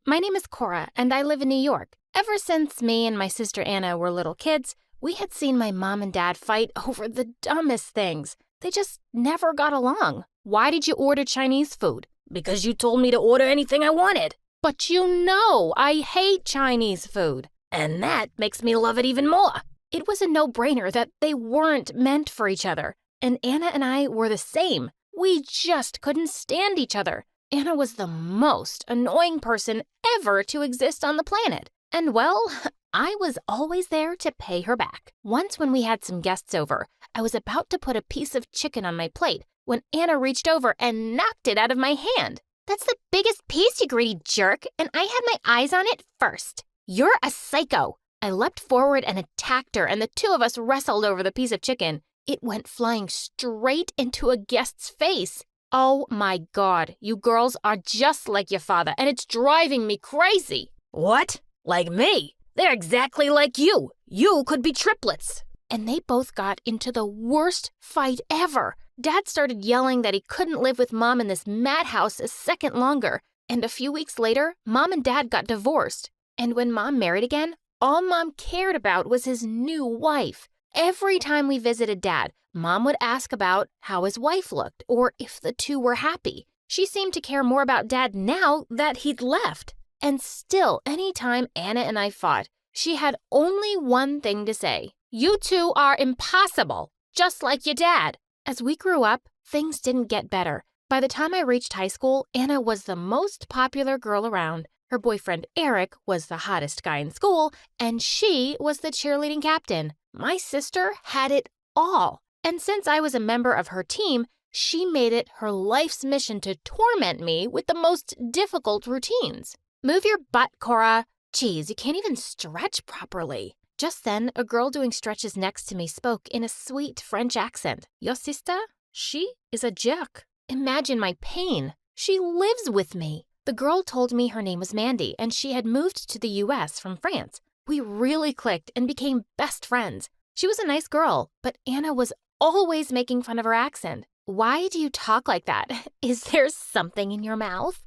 My name is Cora, and I live in New York. Ever since me and my sister Anna were little kids, we had seen my mom and dad fight over the dumbest things. They just never got along. Why did you order Chinese food? Because you told me to order anything I wanted. But you know I hate Chinese food. And that makes me love it even more. It was a no-brainer that they weren't meant for each other. And Anna and I were the same. We just couldn't stand each other. Anna was the most annoying person ever to exist on the planet. And well, I was always there to pay her back. Once when we had some guests over, I was about to put a piece of chicken on my plate when Anna reached over and knocked it out of my hand. That's the biggest piece, you greedy jerk, and I had my eyes on it first. You're a psycho. I leapt forward and attacked her, and the two of us wrestled over the piece of chicken. It went flying straight into a guest's face. Oh my God, you girls are just like your father, and it's driving me crazy. What? Like me? They're exactly like you. You could be triplets. And they both got into the worst fight ever. Dad started yelling that he couldn't live with Mom in this madhouse a second longer. And a few weeks later, Mom and Dad got divorced. And when Mom married again, all Mom cared about was his new wife. Every time we visited Dad, Mom would ask about how his wife looked or if the two were happy. She seemed to care more about Dad now that he'd left. And still, anytime Anna and I fought, she had only one thing to say. You two are impossible, just like your dad. As we grew up, things didn't get better. By the time I reached high school, Anna was the most popular girl around. Her boyfriend Eric was the hottest guy in school, and she was the cheerleading captain. My sister had it all. And since I was a member of her team, she made it her life's mission to torment me with the most difficult routines. Move your butt, Cora. Geez, you can't even stretch properly. Just then, a girl doing stretches next to me spoke in a sweet French accent. Your sister? She is a jerk. Imagine my pain. She lives with me. The girl told me her name was Mandy, and she had moved to the U.S. from France. We really clicked and became best friends. She was a nice girl, but Anna was always making fun of her accent. Why do you talk like that? Is there something in your mouth?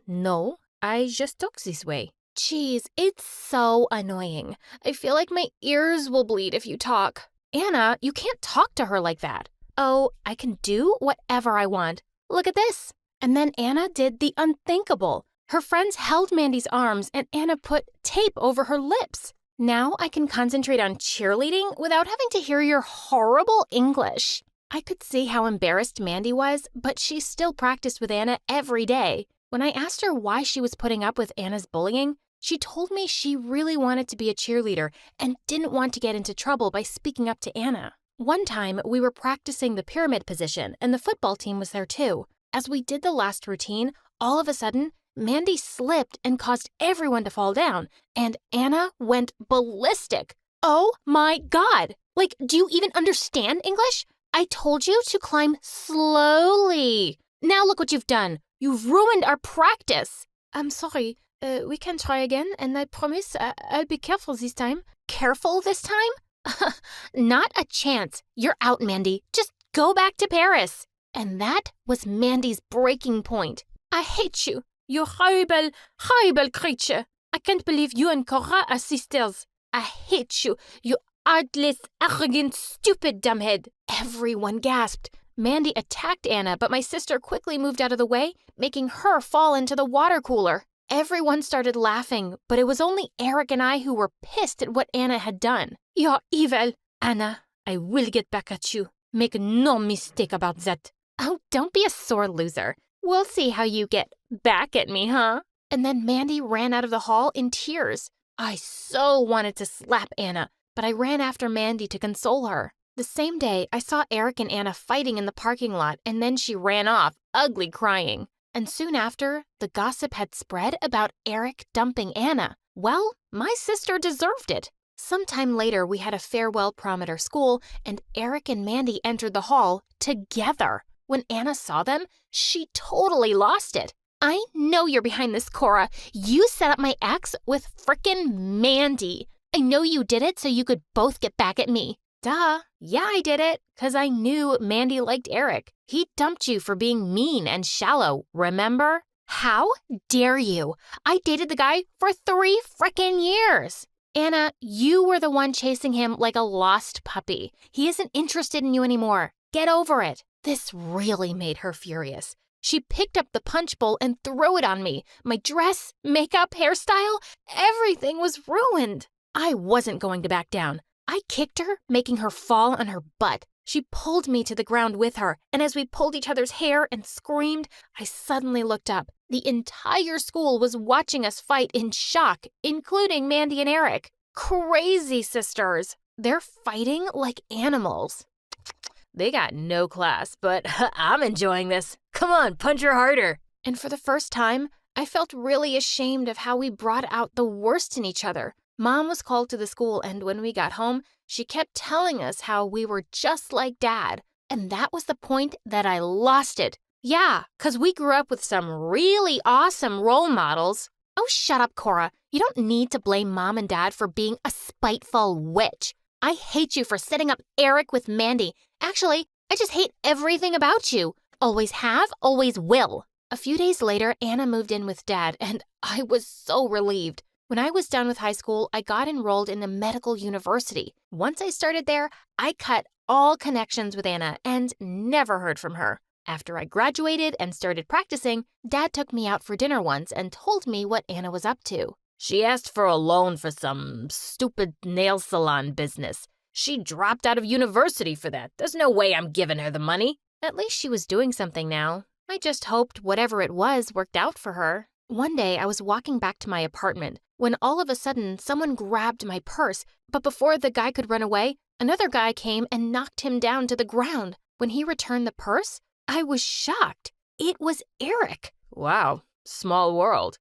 No. I just talk this way. Geez, it's so annoying. I feel like my ears will bleed if you talk. Anna, you can't talk to her like that. Oh, I can do whatever I want. Look at this. And then Anna did the unthinkable. Her friends held Mandy's arms and Anna put tape over her lips. Now I can concentrate on cheerleading without having to hear your horrible English. I could see how embarrassed Mandy was, but she still practiced with Anna every day. When I asked her why she was putting up with Anna's bullying, she told me she really wanted to be a cheerleader and didn't want to get into trouble by speaking up to Anna. One time, we were practicing the pyramid position, and the football team was there too. As we did the last routine, all of a sudden, Mandy slipped and caused everyone to fall down, and Anna went ballistic. Oh my God! Like, do you even understand English? I told you to climb slowly. Now look what you've done. You've ruined our practice. I'm sorry. We can try again, and I promise I'll be careful this time. Careful this time? Not a chance. You're out, Mandy. Just go back to Paris. And that was Mandy's breaking point. I hate you. You horrible, horrible creature. I can't believe you and Cora are sisters. I hate you, you artless, arrogant, stupid dumbhead. Everyone gasped. Mandy attacked Anna, but my sister quickly moved out of the way, making her fall into the water cooler. Everyone started laughing, but it was only Eric and I who were pissed at what Anna had done. You're evil. Anna, I will get back at you. Make no mistake about that. Oh, don't be a sore loser. We'll see how you get back at me, huh? And then Mandy ran out of the hall in tears. I so wanted to slap Anna, but I ran after Mandy to console her. The same day, I saw Eric and Anna fighting in the parking lot, and then she ran off, ugly crying. And soon after, the gossip had spread about Eric dumping Anna. Well, my sister deserved it. Sometime later, we had a farewell prom at our school, and Eric and Mandy entered the hall together. When Anna saw them, she totally lost it. I know you're behind this, Cora. You set up my ex with frickin' Mandy. I know you did it so you could both get back at me. Duh. Yeah, I did it, 'cause I knew Mandy liked Eric. He dumped you for being mean and shallow, remember? How dare you? I dated the guy for 3 frickin' years. Anna, you were the one chasing him like a lost puppy. He isn't interested in you anymore. Get over it. This really made her furious. She picked up the punch bowl and threw it on me. My dress, makeup, hairstyle, everything was ruined. I wasn't going to back down. I kicked her, making her fall on her butt. She pulled me to the ground with her, and as we pulled each other's hair and screamed, I suddenly looked up. The entire school was watching us fight in shock, including Mandy and Eric. Crazy sisters. They're fighting like animals. They got no class, but I'm enjoying this. Come on, punch her harder. And for the first time, I felt really ashamed of how we brought out the worst in each other. Mom was called to the school, and when we got home, she kept telling us how we were just like Dad. And that was the point that I lost it. Yeah, 'cause we grew up with some really awesome role models. Oh, shut up, Cora. You don't need to blame Mom and Dad for being a spiteful witch. I hate you for setting up Eric with Mandy. Actually, I just hate everything about you. Always have, always will. A few days later, Anna moved in with Dad, and I was so relieved. When I was done with high school, I got enrolled in a medical university. Once I started there, I cut all connections with Anna and never heard from her. After I graduated and started practicing, Dad took me out for dinner once and told me what Anna was up to. She asked for a loan for some stupid nail salon business. She dropped out of university for that. There's no way I'm giving her the money. At least she was doing something now. I just hoped whatever it was worked out for her. One day, I was walking back to my apartment when all of a sudden someone grabbed my purse, but before the guy could run away, another guy came and knocked him down to the ground. When he returned the purse, I was shocked. It was Eric. Wow, small world.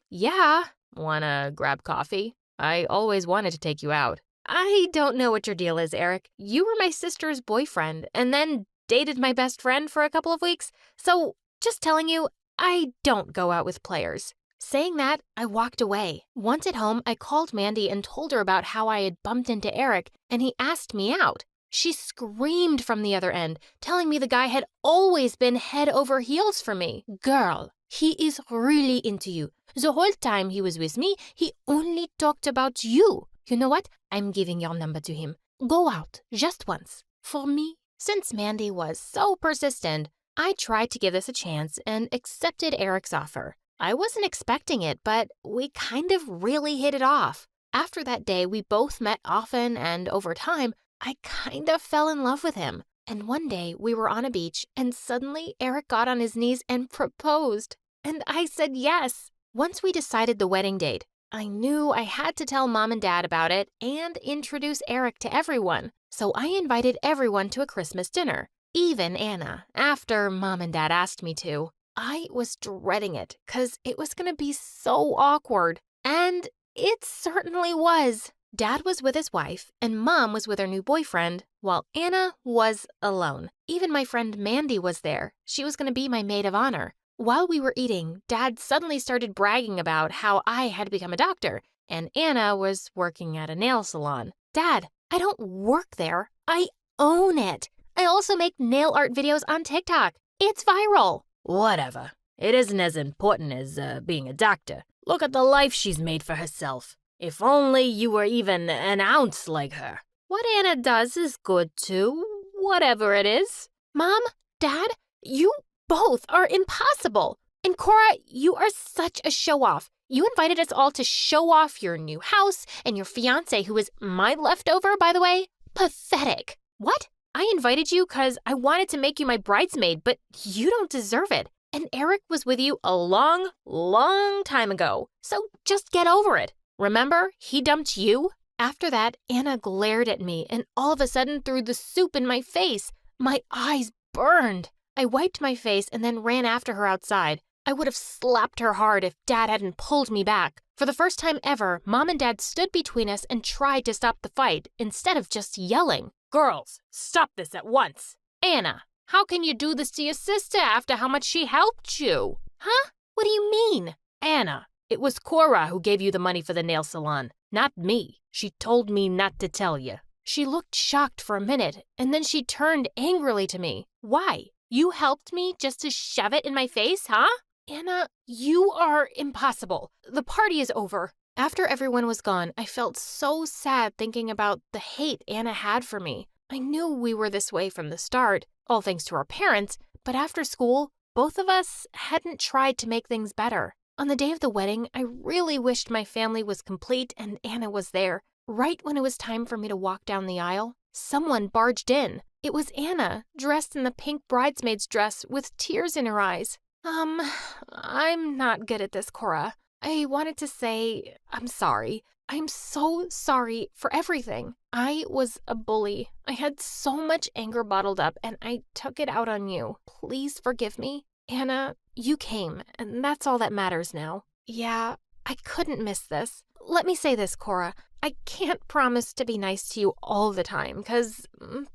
Yeah. Wanna grab coffee? I always wanted to take you out. I don't know what your deal is, Eric. You were my sister's boyfriend and then dated my best friend for a couple of weeks. So, just telling you, I don't go out with players. Saying that, I walked away. Once at home, I called Mandy and told her about how I had bumped into Eric, and he asked me out. She screamed from the other end, telling me the guy had always been head over heels for me. Girl, he is really into you. The whole time he was with me, he only talked about you. You know what? I'm giving your number to him. Go out, just once. For me. Since Mandy was so persistent, I tried to give this a chance and accepted Eric's offer. I wasn't expecting it, but we kind of really hit it off. After that day, we both met often, and over time, I kind of fell in love with him. And one day, we were on a beach, and suddenly Eric got on his knees and proposed. And I said yes. Once we decided the wedding date, I knew I had to tell Mom and Dad about it and introduce Eric to everyone. So I invited everyone to a Christmas dinner, even Anna, after Mom and Dad asked me to. I was dreading it because it was going to be so awkward. And it certainly was. Dad was with his wife and Mom was with her new boyfriend, while Anna was alone. Even my friend Mandy was there. She was going to be my maid of honor. While we were eating, Dad suddenly started bragging about how I had become a doctor, and Anna was working at a nail salon. Dad, I don't work there. I own it. I also make nail art videos on TikTok. It's viral. Whatever. It isn't as important as being a doctor. Look at the life she's made for herself. If only you were even an ounce like her. What Anna does is good too, whatever it is. Mom, Dad, you both are impossible. And Cora, you are such a show-off. You invited us all to show off your new house and your fiancé, who is my leftover, by the way. Pathetic. What? I invited you because I wanted to make you my bridesmaid, but you don't deserve it. And Eric was with you a long, long time ago. So just get over it. Remember, he dumped you? After that, Anna glared at me and all of a sudden threw the soup in my face. My eyes burned. I wiped my face and then ran after her outside. I would have slapped her hard if Dad hadn't pulled me back. For the first time ever, Mom and Dad stood between us and tried to stop the fight instead of just yelling. Girls, stop this at once. Anna, how can you do this to your sister after how much she helped you? Huh? What do you mean? Anna, it was Cora who gave you the money for the nail salon, not me. She told me not to tell you. She looked shocked for a minute, and then she turned angrily to me. Why? You helped me just to shove it in my face, huh? Anna, you are impossible. The party is over. After everyone was gone, I felt so sad thinking about the hate Anna had for me. I knew we were this way from the start, all thanks to our parents, but after school, both of us hadn't tried to make things better. On the day of the wedding, I really wished my family was complete and Anna was there. Right when it was time for me to walk down the aisle, someone barged in. It was Anna, dressed in the pink bridesmaid's dress with tears in her eyes. I'm not good at this, Cora. I wanted to say I'm sorry. I'm so sorry for everything. I was a bully. I had so much anger bottled up and I took it out on you. Please forgive me. Anna, you came, and that's all that matters now. Yeah, I couldn't miss this. Let me say this, Cora. I can't promise to be nice to you all the time, because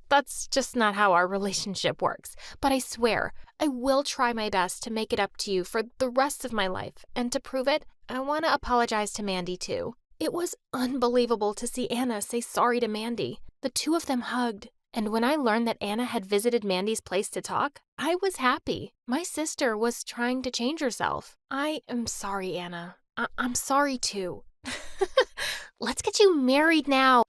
that's just not how our relationship works. But I swear, I will try my best to make it up to you for the rest of my life. And to prove it, I want to apologize to Mandy, too. It was unbelievable to see Anna say sorry to Mandy. The two of them hugged. And when I learned that Anna had visited Mandy's place to talk, I was happy. My sister was trying to change herself. I am sorry, Anna. I'm sorry, too. Let's get you married now.